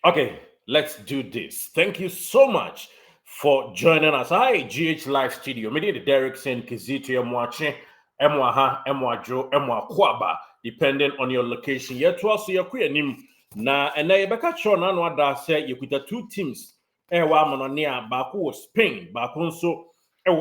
Okay, let's do this. Thank you so much for joining us. Hi, GH Live Studio. Me the Derrickson, Kizito, Mwache, Mwaha, Mwajo, Mwakwaba, depending on your location. Yet to also your queer name. Na and I beka show na no da say you could two teams. Wa mononia baku Spain, baku so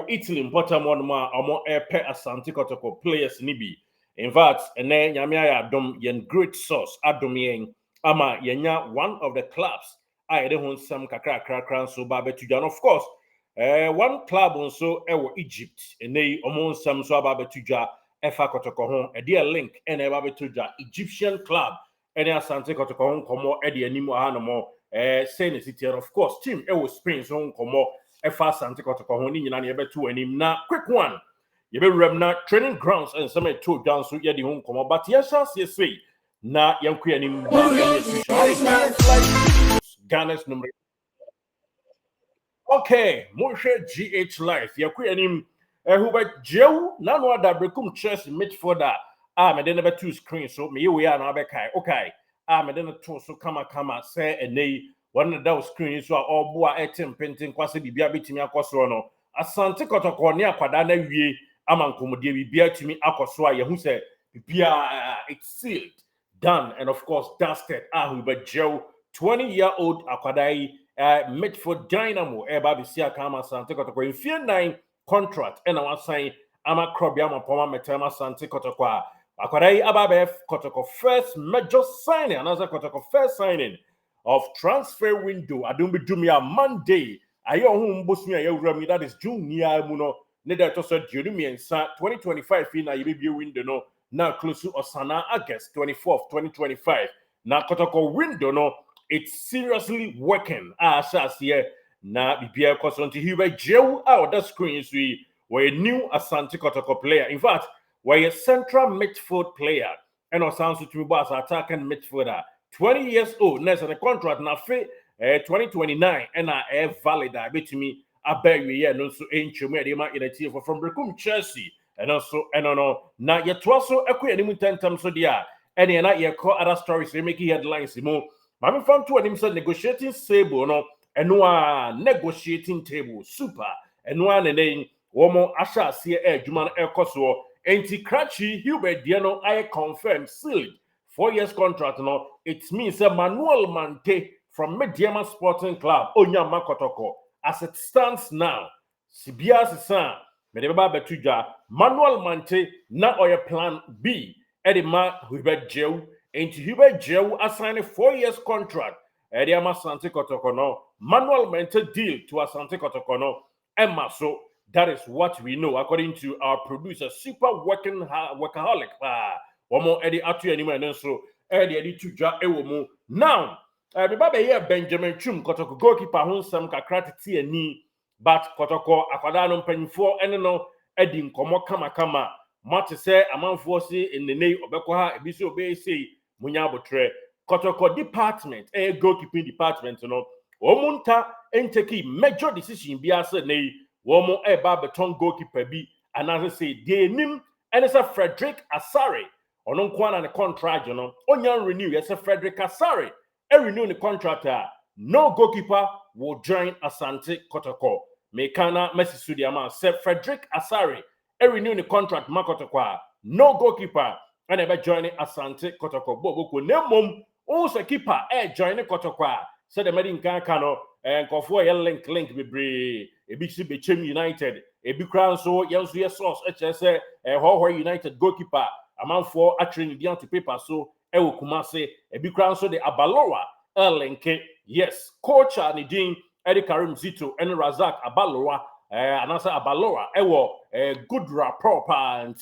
Italy important one more omo pe Asante Kotoko players nibi. In fact, and then nyame adom yen great source adom yen ama yenya one of the clubs I don't some kakra so babetuja. Of course, one club also Egypt and they among some so babetuja efa kotoko ho e dear link and e babetuja Egyptian club and Asante kotoko ho komo e de animu ha no mo say city. Of course team was Spain so komo efa Asante kotoko ho ni nyina na yebetu anim na quick one you be remna training grounds and some two down so ye di ho komo but yes say na yankuya ni Ghana's number. Okay, Moshe GH Life. Yakuya ni who but Joe nano da brekum chess midfielder. Me then never two screens so me we are now bekai. Okay. Me then two so kama say and nay one of those screens so all boa etim painting kwase bibia bitimi akoso no. Asante Kotoko ne akwada na wie amankomodie bibia timi akoso a yehu say bibia it's sealed, done, and of course dusted. Who but Joe 20-year-old akwadai midfield dynamo eba bisia kama Asante Kotoko in fear 9 contract and I was saying ama krobia mapoma metema Asante Kotoko akwadai ababe Kotoko first major signing another Kotoko first signing of transfer window adumbi dumia Monday ayo hu mbosumi ayewura that is June nia mu no ne da to so diodumi ensa 2025 fi na yebie window no now close to Osana August 24th 2025 na Kotoko window no it's seriously working. Here na bibia kosonti hiwe jew out that screen we were a new Asante Kotoko player. In fact, we're a central midfield player and Osansu Timibo as attacking midfielder. 20 years old, next on the contract na 2029 and valid bet me I bet you no so enchum in a team from Brekum Chelsea and also na yet also equity 10 times so dia and na ye call other stories they making headlines more. Mami fan to him said negotiating table no eno negotiating table super eno ne name womo asha see adwuma no ekoso enti Krachi Hubert Diano I confirm sealed 4 years contract no it means a Manuel Mante from Mediama Sporting Club Onyama Kotoko as it stands now Sibia Sisan medeba betuja Manuel Mante na oya plan B edema Hubert Jew Ain't Hubert Jew assigned a 4 years contract. Ediama Asante Kotoko no Manuel Mente deal to Asante Kotoko no Emma. So that is what we know according to our producer, super workaholic. One more Eddie Atu anyway, and so Eddie Tuja Ewomu. Now, everybody here Benjamin Chum Kotoko goalkeeper who some kakrati ni but Kotoko Akwadano penny for and no Eddie Komo Kama. Much say a man for in the name of Bekoha, Ebiso Bay say. Munyabotre Kotoko department goalkeeping department no omunta enteki major decision bi ase nei womo eba beton goalkeeper bi anase say de nim and it's a Frederick Asare ono nkwana ne contract no onyan renew yes Frederick Asare renew the contract no goalkeeper will join Asante Kotoko mekana Messi Sudiama say Frederick Asare renew the contract Makotoko no goalkeeper and ever joining Asante Kotoko Boboko Nemum also keeper joining Kotoko said the Medin Kankano and Kofo link be a big Bechem United a big crown so Yansu source HSA Hawaii United goalkeeper amount for actually down to paper so Ewo Kumase a big crown so the Abaloa Lenke yes coach Nidin Eddie Karim Zito and Razak Abaloa and answer Abaloa Ewo good rapport and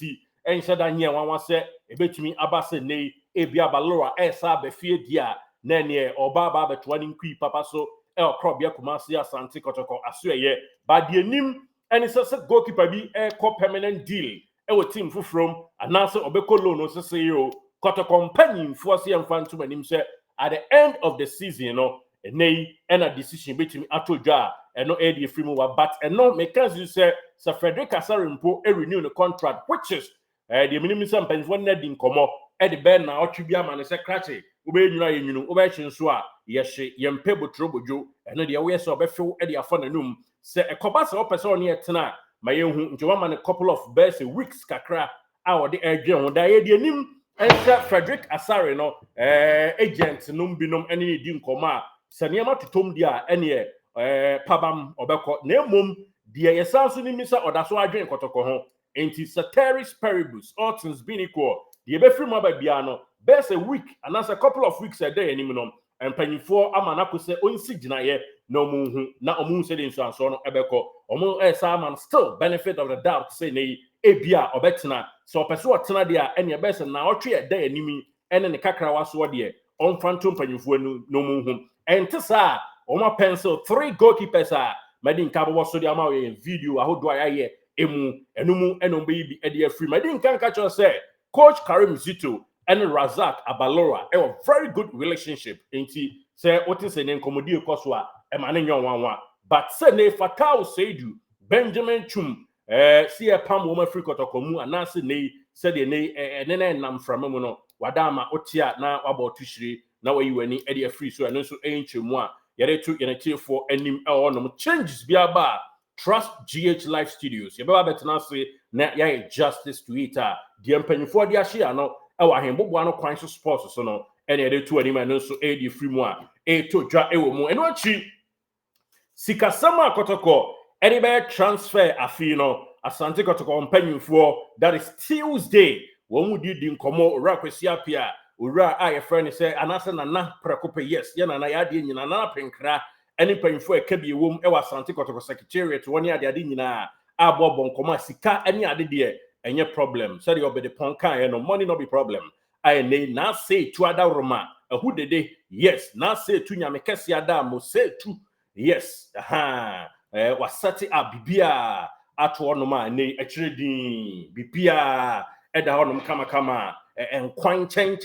and said that one was said a bit to me abase ne ebia balora esa be fie dia na ne oba be twanin kui papa so el crobia Kumasi Asante Kotoko asue but the nim and it's a goalkeeper be a permanent deal e team from announce obeko loan no say yo Kotoko company force and fan to him say at the end of the season you know and a decision between Atoja and no Eddie Frimo but and no because you say Sir Frederick Asarimpo renew the contract which is the minimum sometimes when Nedin come up at the bed now, Tribia man is a cratchy. ube nyina yenyunu ube chinso a yehye yempe botrobojo eno de we se obefew e de afa nanum se ekoba se opese oni etena ma yehu nje wama ne couple of best weeks kakra a ode edwe ho da ye de anim ensa Frederick Asare no agent num binom ene di nkoma se niam totom dia ene pabam obekọ na emom de yesanso ni misa odaso adwen Kotoko ho enti Ceteris Paribus all things being equal de ebefiri ma ba bia no best a week and as a couple of weeks a day anim no empanyifo amana ko se onsi ginaye na omunhu na omunhu se de nsuanso no ebekọ omun man still benefit of the doubt say nei ebia obetena so opeso otena de a ene best na otwe a day animi ene ne kakra waso de onfanto mpanyifo no omunhu ente sa oma pencil 3 goalkeepers a madin ka bo so de ama we video ahodo ayaye emu enumu enombe yi bi e de free madin kan ka cho say Coach Karim Zito and Razak Abalora have a very good relationship. Inti say what is an incommodity koswa emane nyon but say ne Fatau Seidu Benjamin Chum see a pam woman free Kotoko mu anase ne said the ne nam from no wadama otia na about tushiri na we you any area free so and so ancient one yere to yene for enim no changes biaba trust GH Life Studios ye baba betena say na ya justice to it the empanifo de ahia no e wa hembobo no kwan so sports so no ene de to anim no so e di free mu a e to dwa e wo mu eno achi sikasama Kotoko ene be transfer afi no Asante Kotoko empanifo that is Tuesday won would di nkomo ora kwesi apia ora a ye friend say anase na prekope yes ye na ya de nyina na penkra ene empanifo e ka bi wom e wa Asante Kotoko secretariat woni ade nyina abobo nkomo sika ene ade de any problem. Sorry, obey the ponka, no money no be problem. I na say to ada Roma, who did they? Yes, na say to Nyamekesi Adam, say to yes, was setting up Bibia at one man, nay, a trading Bibia, at the honum kama, and quine chain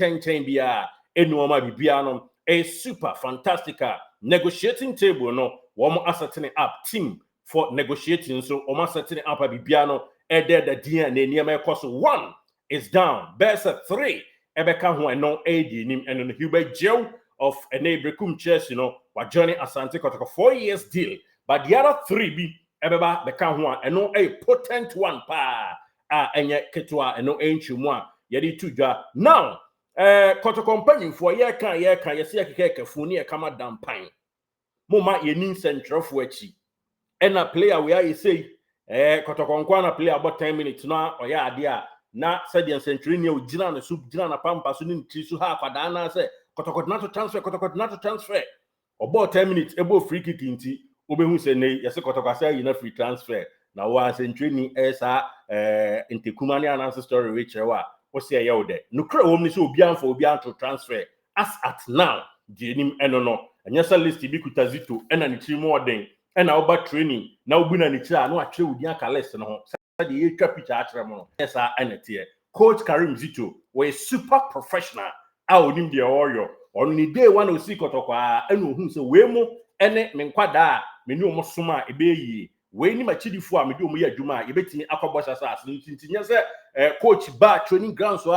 bia, enoma Bibianum, a super fantastica negotiating table, no, one more setting up team for negotiating, so almost setting up a Bibiano. Ede the DNA near cost 1 is down. Best 3. Ebeka who I know AD nim and Hubert Joe of a neighboring chess, what Johnny Asante Kotoko 4 years deal. But the other 3 be Ebeba the Kahua and no a potent one and yet Ketua and no ancient one. Yedi tuja. Now Kotoko companion for ye see a cake funi a kama dampine. Moma ye nin central for and a player where you say Kotoko nkwana play about 10 minutes na oya ade a na said the century ne ogina na sub gina na pampa so ni trisu ha kwada na say Kotoko not to transfer about 10 minutes ebo free kick nti obehu say ne yese Kotoko say you na free transfer na wa century ni esa Ntekuma ne announce story which wa o say ye wo de no kra wo ni say obi anto transfer as at now the nim eno no anyasa list bi kutazito ena ni tri mo den and now about training now buna ni tira no atwe odi aka list no said ye twa picture atire mo yes anete Coach Karim Zito was super professional a onim de oyo on ni day one o see Kotoko enu hu se we mu ene me nkwada me ni o soma ebe yi we ni machidifo a me di o mu ya adwuma ye betini akobosha sa ntintinya se coach ba training ground so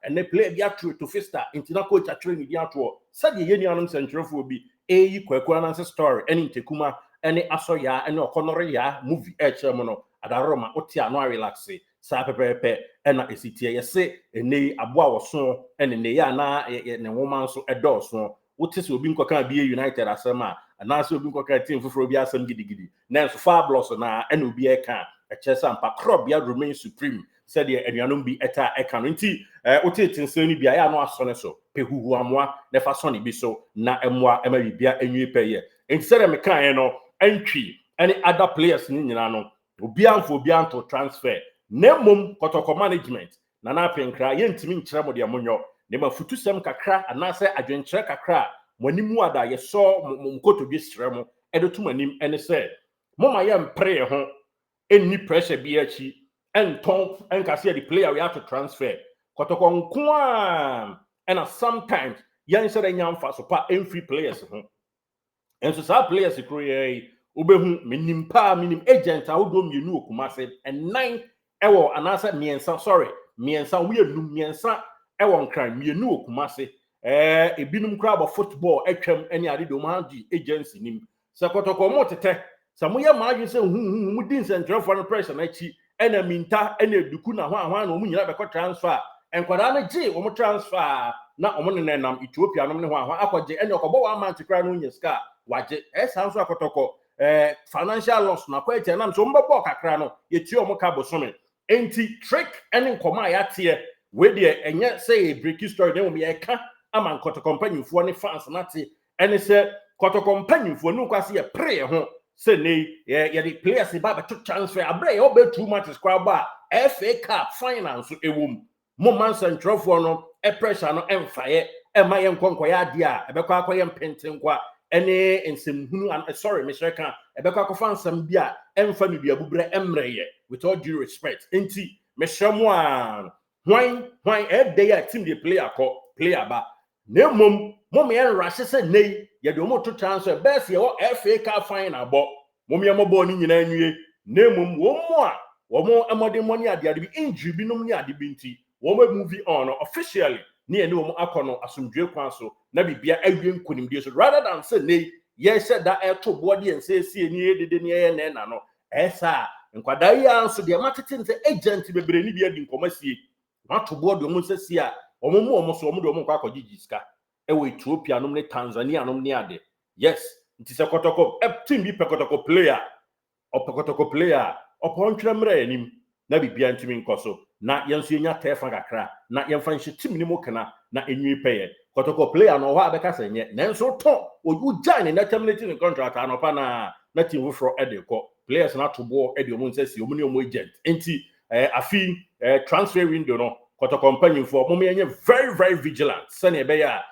ene play bi atro to fista intina coach a training bi atro said ye ni anum centrofo bi eyi kwakwa na story ene Ntekuma any asoya any okonore ya movie no adaroma otia no relax sa pepepe ena esitie yese ene aboa woso ene ne ya na ne woman so edoso wotese obi nkoka bi United asema na se obi nkoka team foforo bi asem gidigidi na so fabulous na ene obi eka echesa mpa crop ya remain supreme said the anuanom bi eta eka no nti wotetin se ni bia ya no aso ne so pehuhu amoa ne fa so ne bi so na emoa ema bibia enwi peye instead me kan no entry any other players ni nyina no obi anto transfer nemom Kotoko management na penkra ye ntimi nkyere mo de monyo ne mafutusem kakra anase adwenkyere kakra monimu ada ye so mkotodwe sere mo edotum anim ene se moma ye mpre ho enni pressure bi achi enton enkase the player we have to transfer Kotoko nko a and sometimes yan sere nyamfa so pa free players ho enso sa players kroye obehu minim agent a wodo mienu okumase enan ewo anasa miensa we enum miensa ewo nkran mienu okumase ebinum kra about football etwam ene ade do man di agency nim se Kotoko mo tete se mo ye maadwe se mu din sentrefo no pressure na chi ena minta ena eduku na hwan na omu nyina be ko transfer enkwada na gi omu transfer na omu ne nam Ethiopia no ne hwan akwaje ena okobo 1 month kra no nya ska waje sanso Kotoko financial loss na kwa etia nam so mbebo kakra no yeti omu ka bosome enti trick ene nkoma ya tie we de enye say break story dem me ka ama Kotoko mpanyimfo ne fans na te ene se Kotoko mpanyimfo no kwase ye pre ho se ne ye the players ba be to transfer abre ye obe 2 matches kwa ba FA Cup finance ewum mo man centrofo no pressure no emfaye ema ye nkonko ya de a ebekwa akoye mpentenkwa ene ensemhunu sorry Mr. Kan ebekwa akofa nsam bia emfa no bia bubure emreye with all due respect enti mehwemo a hwan every day team dey player ba na mom me rush say nei ye de mo to transfer best ye wo FA Cup final bo mom ye mo bo ni nyina nwie na mom wo mo a wo mo emode money ade bi injury bi nom ni ade bi nti wo mo movie on officially ni ene wo mo akono asomdwe kwan so na bibia awie nkonimdie so rather than say nei ye said that to body and say see ni edede ni ye na no esa nkwada yi anso de matete nse agent bebre ni bia di nkomasie mato body mo nse si a omo so omo do omo kwa akogigi ska ewe Ethiopia nom ne Tanzania nom ne ade yes nti se Kotoko team bi Kotoko player opontwemre anim na bibia ntimi nkoso na yenso enya tefa kakra na yemfa nhye team ni mokana na enwi peye Kotoko player no ho abeka senye nenso to ojuja ne na terminating contract anopa na team wo fro edeko players na to bo ede omo nsesi omo ne omo agent enti afi transfer window no Kotoko mpanyimfo mo me very very vigilant sane ebeya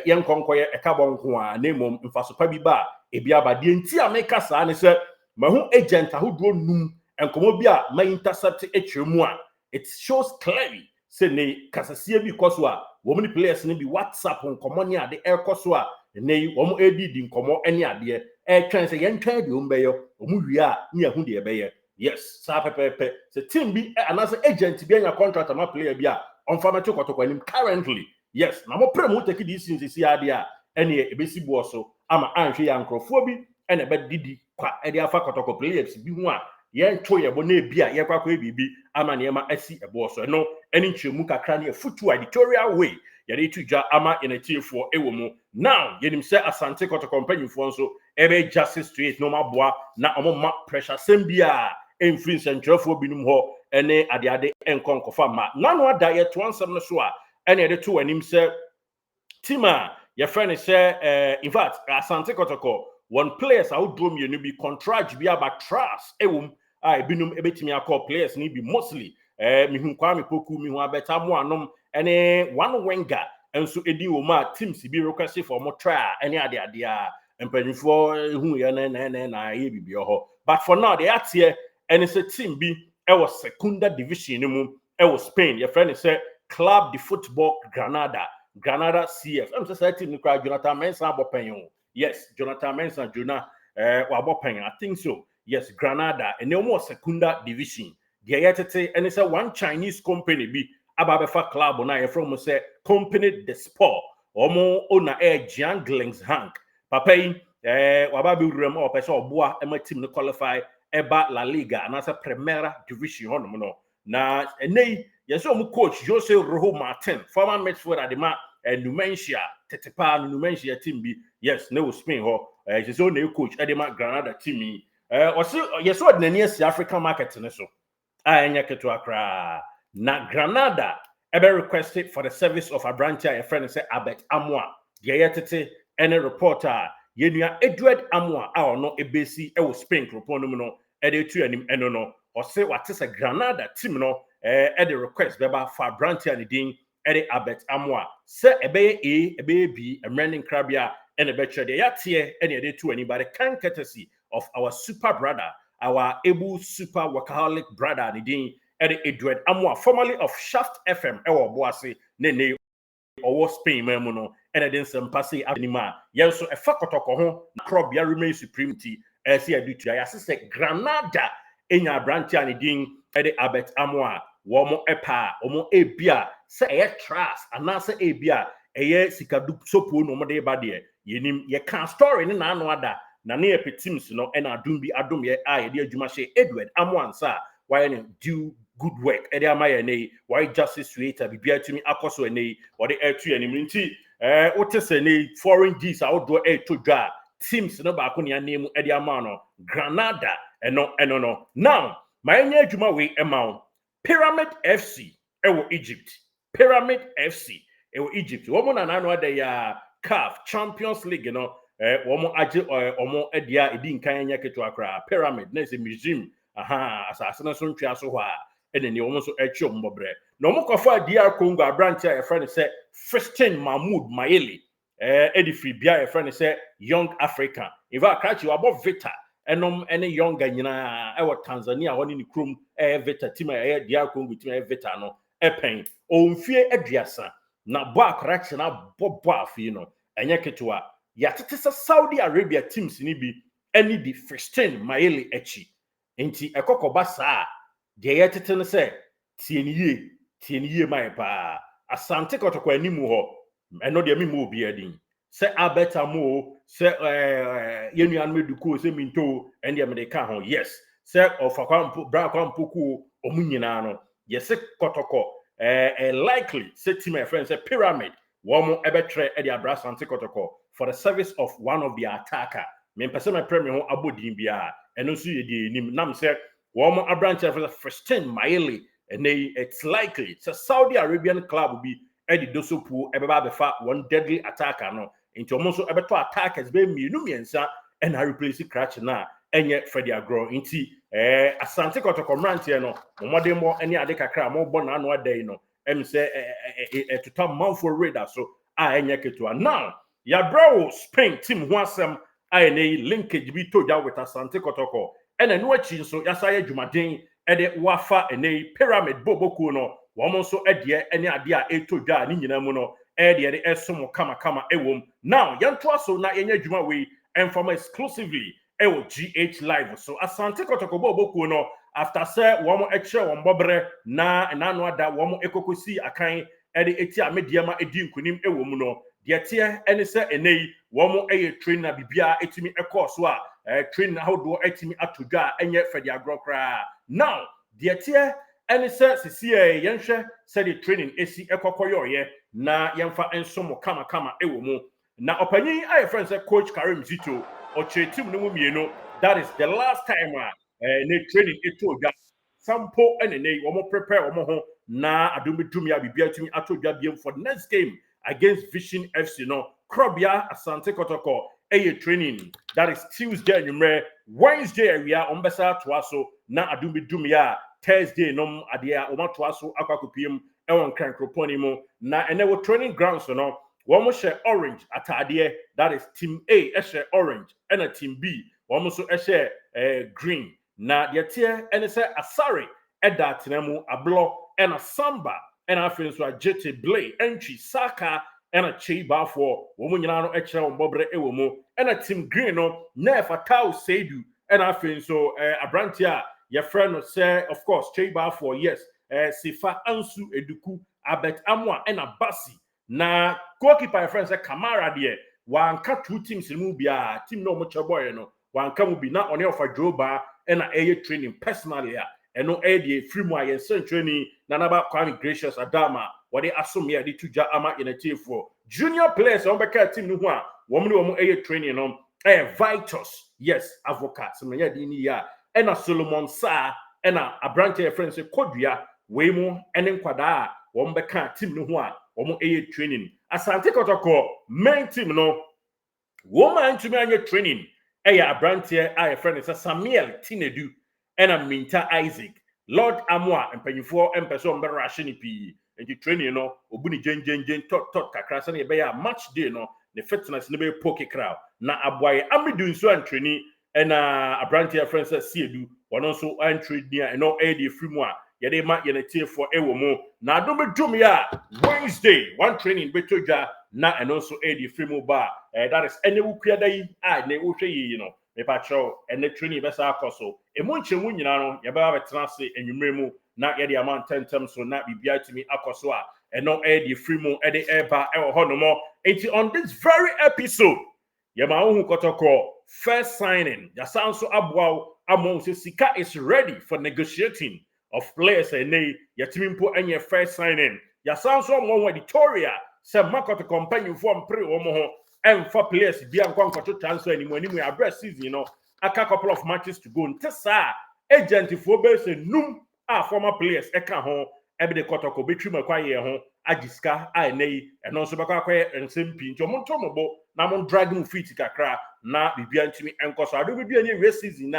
yen konkoye ekabonko a na mom mfaso pa bi ba ebi abade enti ameka saa ne se mahu agent ahodo num enkomo bi a ma intercept etwemu a it shows clearly say ne kasasie bi koso a wo mni players ne bi WhatsApp nkomo ne ade ekoso a ne wo mo edidi nkomo ene ade twen se yen twen de ombeyo omu wi a ne ahu de ebeye yes sa pepepe se team bi anase agent bi anya contract ma player bi a onfa meto Kotoko anim currently yes na mo pre mo take this since ade a ene ebesi bo so ama anhwe ya nkrofo bi ene be didi kwa ede afa Kotoko players bi hu a ye nto ye bo na ebi a ye kwakwa bibi ama ne ma asi ebo so no ene nchemu kakra na futu editorial way ye dey tujwa ama enetiefo ewo mu now yenim se Asante Kotoko mpanyimfo nso ebe justice straight no maboa na omo ma pressure sembia influence ntrofo binum ho ene ade enkonkofa ma nanu ada ye to ansem no so a ene de to anim se tima ye friend say in fact Asante Kotoko one players out drum you be contract bi aba trust ewum a binum ebetimi akọ players ni bi mostly mihun Kwame Poku mihun abeta mo anom ene one winger enso edi wo ma teams bi request for mo try ene ade a empanifo hu ye na ye bibi ho but for now they are here and it's a team bi e was second division ni mu e was Spain your friend say Club de Football Granada CF I'm say team ni kwa Jonathan Mensah abopen yes Jonathan Mensah Jonah wabopen I think so yes Granada and no more second division they yetete and it's a one Chinese company bi ababefa club na ye from say company the sport omo owner Jiang Glingshang papa yi wababi rem o pese oboa ema team no qualify eba La Liga and as a Primera Division hono no na enei yeso omu coach Jose Rojo Martin former midfielder de ma Numancia tetepa Numancia team bi yes ne wo Spain ho yeso na coach edema Granada team yi yeso de nani asi African market ne so anya keto akra na Granada ebe requested for the service of a branch a friend say Albert Amoa de yetete any reporter yenua Edward Amoa a ono ebesi e wo Spain kropo no no e de tu anim eno no o se wate se Granada team no e de request beba for branch and din e de Albert Amoa se ebe B emrending krabia and e be chere de yatie e de tu ani by the kind courtesy of our super brother our able super workaholic brother and din e de Edward Amoa formerly of Shaft FM e wo boase ne owo Spain memu no ene den sempase anima yenso e fa Kotoko ho crop ya remain supremacy ese adutua ya se Granada enya branch ani din e de Albert Amoa wo mo epa wo mo ebia se e trust anase ebia eye sikadu sopo no mo de ba de yenim ye kan story ne na anu ada na ne teams no e na adum bi adum ye a ye de adwuma hye Edward Amwansa why ne do good work e de amaye ne why justice creator bibia tumi akoso ne wo de etu anim nti wote se ne foreign G's a wodo to dwa teams no ba ko ne anemu e de ama no Granada eno no now my nya adwuma we ema Pyramid FC ewo Egypt Pyramid FC ewo Egypt wo na nanu ada ya CAF Champions League no wo age omo edia edi nkan anya keto akra Pyramid na is a museum asase na so ntwa so ho a ene ne wo so echi ombobre na wo kofa DR Congo branch a friend say Fiston Mahmoud Mayele edi free bia friend say Young Africa iva krachi wabo Vita enom ene Young nyina ewo Tanzania ho ni krom Vita team DR Congo team Vita no epen omfie aduasa na bo akorachi na bo afi no enye ketewa ya tete Saudi Arabia teams ni bi eni di Fiston Mayele echi enti ekokoba saa de ye tete no se tieniye mai pa Asante Kotoko animu ho eno de mimu obi adin se abeta mo se yenuan meduko se minto ende me de ka ho yes se ofakwampo bra kwampoku omunyina no yes Kotoko likely se team my friends say Pyramid womo ebetre e de abra Asante Kotoko for the service of one of the attacker me pese me premier ho abodin bia eno so ye de nim nam se womo abranche for the Fiston Mayele and it's likely it's a Saudi Arabian club will be Eddie Dosopu ebeba befa one deadly attacker no into almost ebeto attackers be mienu miensa and I replace cratch na enye Freddie Agro inti Asante Kotoko mrantie no momode mo ene ade kakra mo bo na anu adai no em say to top for radar so enye ketua now ya bro Spain team ho asem ene linkage bi to ja with Asante Kotoko ene no achi nso yasa ya dwumaden ede wafa ene Pyramid boboku no womo so ede ene ade a etodwa ni nyina mu no ede esomo kama ewom now yanto aso na yenya dwuma we inform exclusively ewo GH live so Asante Kotoko boboku no after say womo eche wombobre na no ada womo ekokosi akan ede eti amediama edi nkunim ewom no de tie ene se ene womo eye trainer bibia etimi ekoso a train how do etimi atodwa enye Freddie Agro kra now the tie any say CCA yenhwe say the training esi ekokoyo ye na yemfa ensomo kama ewo mu na opanyin aye friend say coach Karim Zito o team no mu mieno that is the last time ne training etodwa sample ene wo mo prepare wo mo ho na adumidum ya bibia timi atodwa biem for the next game against Vision FC no Krobia Asante Kotoko training that is Tuesday anymore Wednesday we are on besa toaso na adumidum ya Thursday nom adea o matoaso akwakopiem ewon krankroponi mu na ene wo training grounds no wo mo share orange atade that is team A share orange and a team B wo mo so share green na de tie ene say asare eda tenemu ablo and a samba and afin so agete blay entry saka and a chiba for woman no extra bobre ewomo and a team green no never tau sedu and afin so abrantia your friend say of course chiba for yes sifa ansu eduku abet amwa and a basi na goalkeeper friend say Kamara there wanka two teams mu bia team no much boy no wanka mu bi na one of a joba and a training personally and no aid free mo ayen training na naba Kwame Gracious Adama what they assume here the tuja ama in a team for junior players on beka team no ho a wo mo training no Vitus yes advocates me ya dini ya and a Solomon Sa and a branch friend say Kodua we mo ene nkwada a wo beka team no ho a wo training Asante Kotoko main team no woman to me anya training a branch here a friend is Samuel Tinedu and a Minta Isaac Lord Amwa and Penifo and Person Berashini P and you training no Obuni Jen tot kakra say be a match day no the fitness no be poke crowd na aboy am doing so and training and a branch here friend says Siedu one also entry near and no AD free moi yede ma yene tie for ewo mo na do me dum ya Wednesday one training betoja na and also AD free mo ba that is any wukuada yi a na wo hwe yi no me pa cho and the training be sa akoso e mo nche wu nyina no ye ba betena se enwumere mu na yede ama tentem so na bibia timi akoso a and no air the free mo at the air bar no more. It's on this very episode. Yamahu Kotoko first signing. The sound so abwao among Sika is ready for negotiating of players and nay Yatimimpo and your first signing. Ya sound so one Victoria. Some market company form pre omoho and for players be and to transfer anymore anyway address season, a couple of matches to go. Ntesa agent for base num former players eka ho ebe de Kotoko betri makwaye ho agiska nei and also bakwaye and simpi ntomonto mobo na mon drag mu fit kakra na bibia ntimi enkoso ado bibia ni race season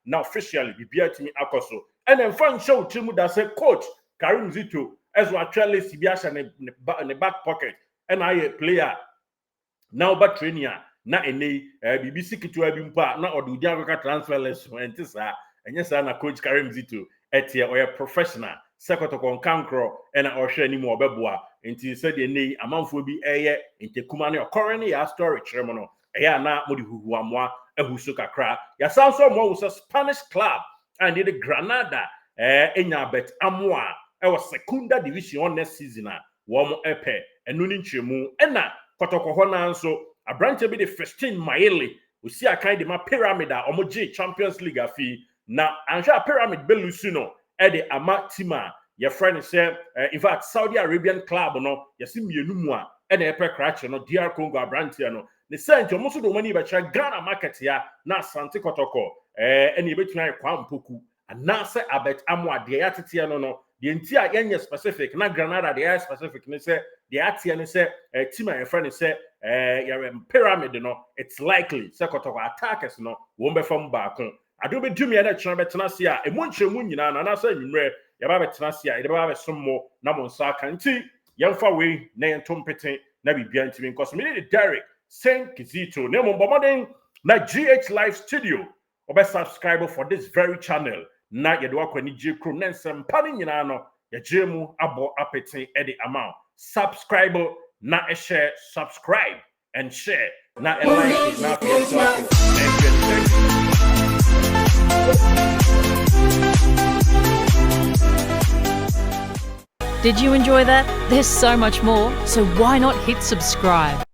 na officially bibia ntimi akoso and then fan show timu that say coach Karim Zito as well actually Sibiasha ne back pocket and I player now but trainer na ene BBC kitu abimpa na odudi akaka transfer list entisa enyesa na coach Karim Zito etie oya professional Kotoko nkankro ena ohwe ni mu obeboa enti said ene amanfo bi eye ntekuma ne okorene ya story kyeremo no eya na modi huhu amwa ehuso kakra ya sanso mo wo Spanish club and the Granada enya bet amwa was secunda division next season wo epe enu ni nchemu ena Kotoko ho na nso abrante bi the 15 maile osi akan de ma pyramid omoje Champions League afi na anja pyramid belusino e de ama tima your friend say in fact Saudi Arabian club no yesi mienu mu a e na epe krache no DR Congo abrante no ne sent omo so do mani be kira Ghana market ya na Asante Kotoko ene ebetuna kwa mpoku anase abet amwa de yatete no the entire yenye specific na Granada the specific ne say the atia ne say team and friend say your pyramid no it's likely say Kotoko attackers no wo be fam back ado be dumi na chira betena se a emonchemu nyina na say nwure ya ba betena se a ide ba be sommo na mo nsa kan ti yemfa we na yentom peten na bibia ntimi nkoso me need Derek Saint Kizito na mo bomoden na GH Live Studio obe subscribe for this very channel na yedo akwani je kro na nsempa ni nyina no ya jemu abo apeten e de amount subscribe na share subscribe and share na like na Did you enjoy that? There's so much more, so why not hit subscribe?